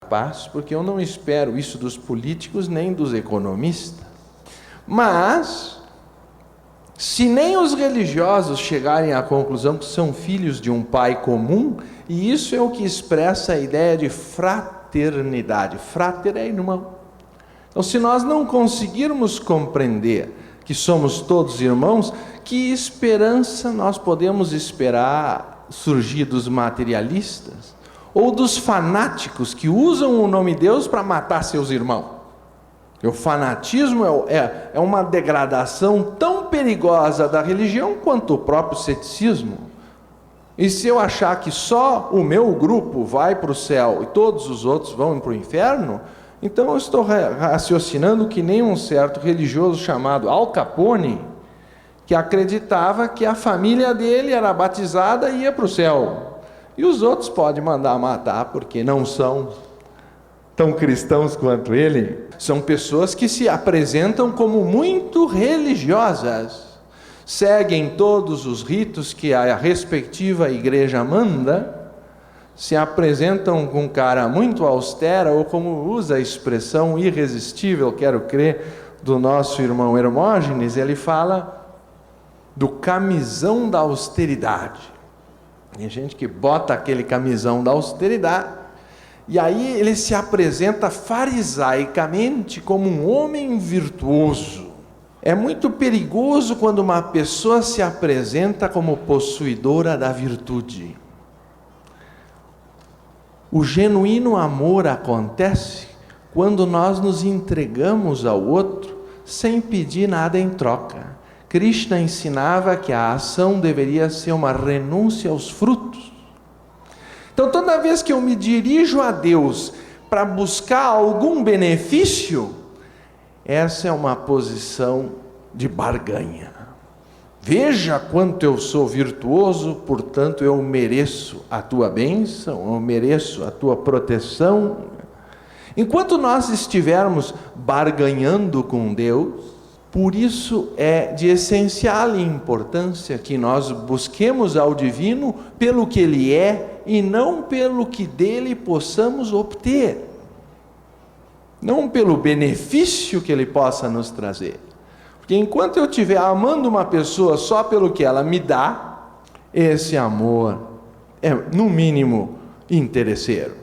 paz, porque eu não espero isso dos políticos nem dos economistas. Mas, se nem os religiosos chegarem à conclusão que são filhos de um pai comum, e isso é o que expressa a ideia de fraternidade. Frater é irmão. Então, se nós não conseguirmos compreender que somos todos irmãos, que esperança nós podemos esperar surgir dos materialistas ou dos fanáticos que usam o nome de Deus para matar seus irmãos? O fanatismo é uma degradação tão perigosa da religião quanto o próprio ceticismo. E se eu achar que só o meu grupo vai para o céu e todos os outros vão para o inferno, então eu estou raciocinando que nem um certo religioso chamado Al Capone, que acreditava que a família dele era batizada e ia para o céu. E os outros podem mandar matar porque não são tão cristãos quanto ele. São pessoas que se apresentam como muito religiosas, seguem todos os ritos que a respectiva igreja manda, se apresentam com cara muito austera, ou como usa a expressão irresistível, quero crer, do nosso irmão Hermógenes, ele fala do camisão da austeridade. Tem gente que bota aquele camisão da austeridade, e aí ele se apresenta farisaicamente como um homem virtuoso. É muito perigoso quando uma pessoa se apresenta como possuidora da virtude. O genuíno amor acontece quando nós nos entregamos ao outro sem pedir nada em troca. Krishna ensinava que a ação deveria ser uma renúncia aos frutos. Então, toda vez que eu me dirijo a Deus para buscar algum benefício, essa é uma posição de barganha. Veja quanto eu sou virtuoso, portanto eu mereço a tua bênção, eu mereço a tua proteção. Enquanto nós estivermos barganhando com Deus, por isso é de essencial importância que nós busquemos ao divino pelo que ele é e não pelo que dele possamos obter, não pelo benefício que ele possa nos trazer. Porque enquanto eu estiver amando uma pessoa só pelo que ela me dá, esse amor é, no mínimo, interesseiro.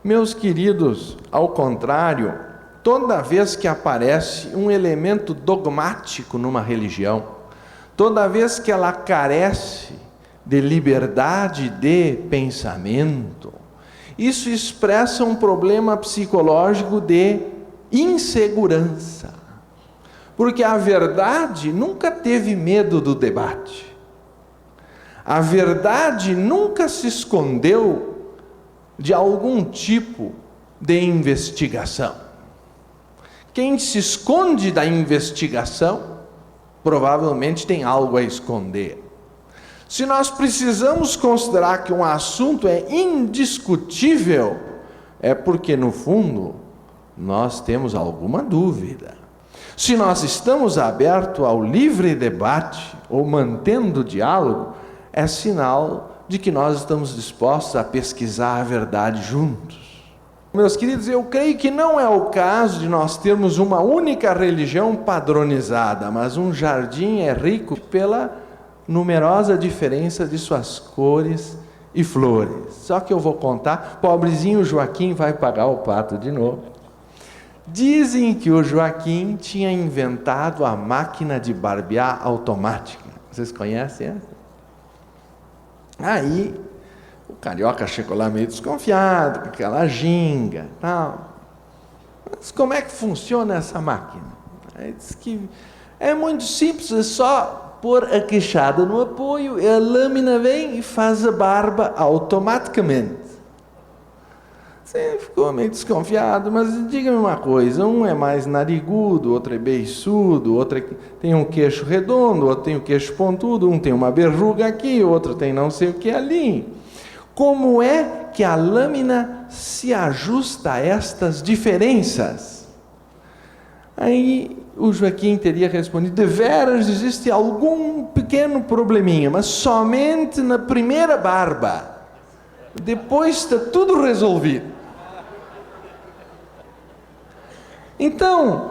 Meus queridos, ao contrário, toda vez que aparece um elemento dogmático numa religião, toda vez que ela carece de liberdade de pensamento, isso expressa um problema psicológico de insegurança. Porque a verdade nunca teve medo do debate. A verdade nunca se escondeu de algum tipo de investigação. Quem se esconde da investigação, provavelmente tem algo a esconder. Se nós precisamos considerar que um assunto é indiscutível, é porque, no fundo, nós temos alguma dúvida. Se nós estamos abertos ao livre debate, ou mantendo o diálogo, é sinal de que nós estamos dispostos a pesquisar a verdade juntos. Meus queridos, eu creio que não é o caso de nós termos uma única religião padronizada, mas um jardim é rico pela numerosa diferença de suas cores e flores. Só que eu vou contar, pobrezinho Joaquim vai pagar o pato de novo. Dizem que o Joaquim tinha inventado a máquina de barbear automática. Vocês conhecem essa? Aí, o carioca chegou lá meio desconfiado, com aquela ginga e tal. Mas como é que funciona essa máquina? Aí disse que é muito simples, é só pôr a queixada no apoio, e a lâmina vem e faz a barba automaticamente. Você ficou meio desconfiado, mas diga-me uma coisa, um é mais narigudo, outro é beiçudo, outro tem um queixo redondo, outro tem um queixo pontudo, um tem uma verruga aqui, outro tem não sei o que ali. Como é que a lâmina se ajusta a estas diferenças? Aí o Joaquim teria respondido, deveras existe algum pequeno probleminha, mas somente na primeira barba. Depois está tudo resolvido. Então,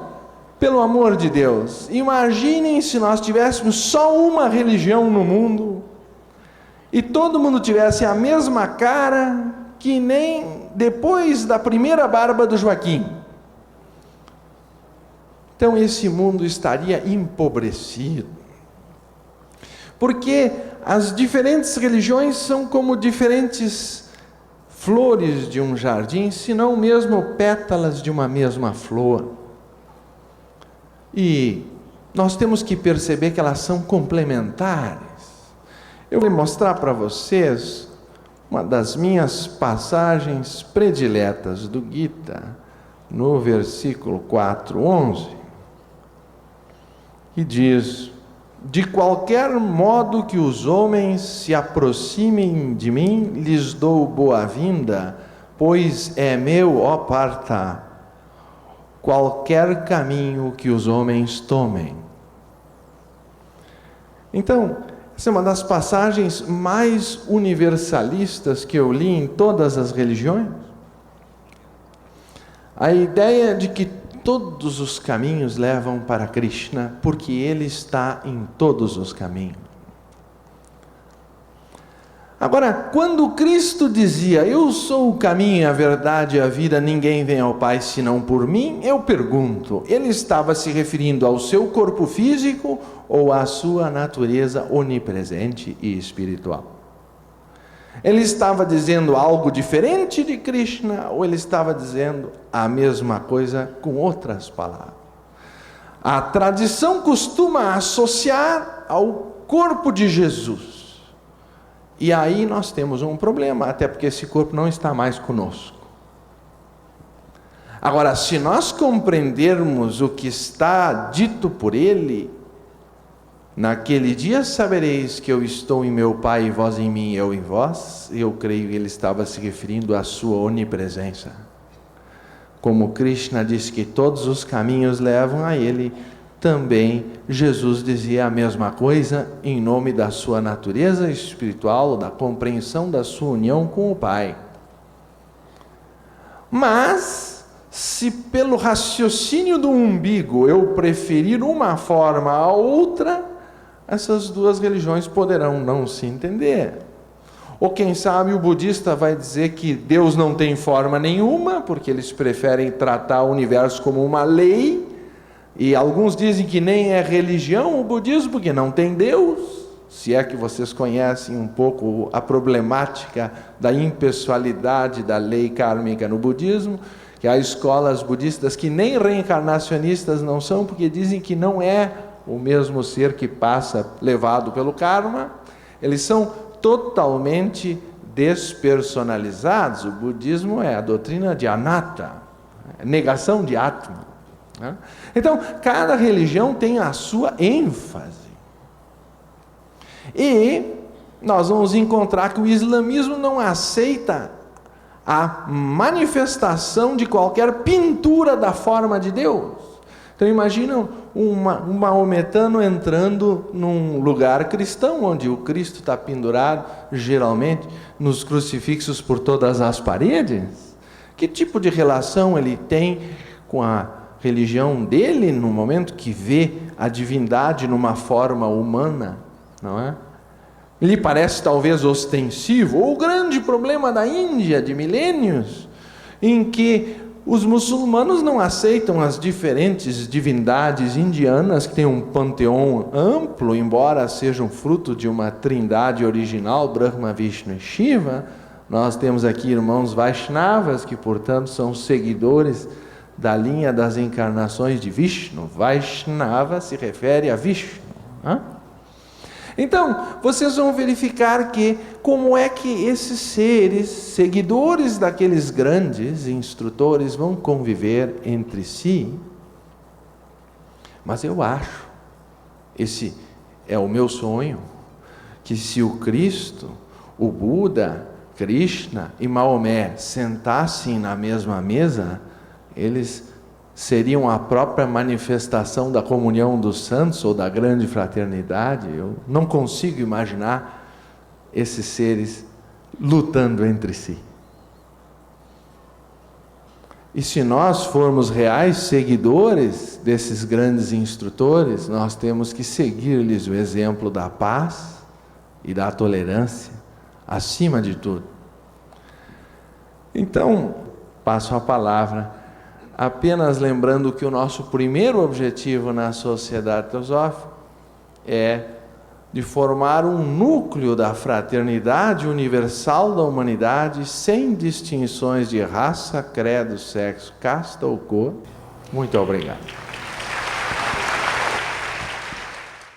pelo amor de Deus, imaginem se nós tivéssemos só uma religião no mundo e todo mundo tivesse a mesma cara que nem depois da primeira barba do Joaquim. Então esse mundo estaria empobrecido, porque as diferentes religiões são como diferentes flores de um jardim, se não mesmo pétalas de uma mesma flor. E nós temos que perceber que elas são complementares. Eu vou mostrar para vocês uma das minhas passagens prediletas do Gita, no versículo 4:11, que diz: de qualquer modo que os homens se aproximem de mim, lhes dou boa-vinda, pois é meu, ó Partha, qualquer caminho que os homens tomem. Então, essa é uma das passagens mais universalistas que eu li em todas as religiões. A ideia de que todos os caminhos levam para Krishna, porque Ele está em todos os caminhos. Agora, quando Cristo dizia, eu sou o caminho, a verdade e a vida, ninguém vem ao Pai senão por mim, eu pergunto, Ele estava se referindo ao seu corpo físico ou à sua natureza onipresente e espiritual? Ele estava dizendo algo diferente de Krishna ou ele estava dizendo a mesma coisa com outras palavras? A tradição costuma associar ao corpo de Jesus. E aí nós temos um problema, até porque esse corpo não está mais conosco. Agora, se nós compreendermos o que está dito por ele, naquele dia sabereis que eu estou em meu Pai e vós em mim e eu em vós, eu creio que ele estava se referindo à sua onipresença. Como Krishna disse que todos os caminhos levam a ele, também Jesus dizia a mesma coisa em nome da sua natureza espiritual, da compreensão da sua união com o Pai. Mas, se pelo raciocínio do umbigo eu preferir uma forma à outra, essas duas religiões poderão não se entender. Ou quem sabe o budista vai dizer que Deus não tem forma nenhuma, porque eles preferem tratar o universo como uma lei. E alguns dizem que nem é religião o budismo, porque não tem Deus. Se é que vocês conhecem um pouco a problemática da impessoalidade da lei kármica no budismo, que há escolas budistas que nem reencarnacionistas não são, porque dizem que não é o mesmo ser que passa levado pelo karma. Eles são totalmente despersonalizados. O budismo é a doutrina de anatta, negação de Atma. Então, cada religião tem a sua ênfase. E nós vamos encontrar que o islamismo não aceita a manifestação de qualquer pintura da forma de Deus. Então imaginam um maometano entrando num lugar cristão, onde o Cristo está pendurado, geralmente, nos crucifixos por todas as paredes. Que tipo de relação ele tem com a religião dele, no momento que vê a divindade numa forma humana, não é? Lhe parece talvez ostensivo, ou o grande problema da Índia de milênios, em que os muçulmanos não aceitam as diferentes divindades indianas, que têm um panteão amplo, embora sejam fruto de uma trindade original, Brahma, Vishnu e Shiva. Nós temos aqui irmãos Vaishnavas, que portanto são seguidores da linha das encarnações de Vishnu. Vaishnava se refere a Vishnu. Então, vocês vão verificar que como é que esses seres, seguidores daqueles grandes instrutores, vão conviver entre si. Mas eu acho, esse é o meu sonho, que se o Cristo, o Buda, Krishna e Maomé sentassem na mesma mesa, eles seriam a própria manifestação da comunhão dos santos ou da grande fraternidade. Eu não consigo imaginar esses seres lutando entre si. E se nós formos reais seguidores desses grandes instrutores, nós temos que seguir-lhes o exemplo da paz e da tolerância, acima de tudo. Então, passo a palavra, apenas lembrando que o nosso primeiro objetivo na Sociedade Teosófica é de formar um núcleo da fraternidade universal da humanidade, sem distinções de raça, credo, sexo, casta ou cor. Muito obrigado.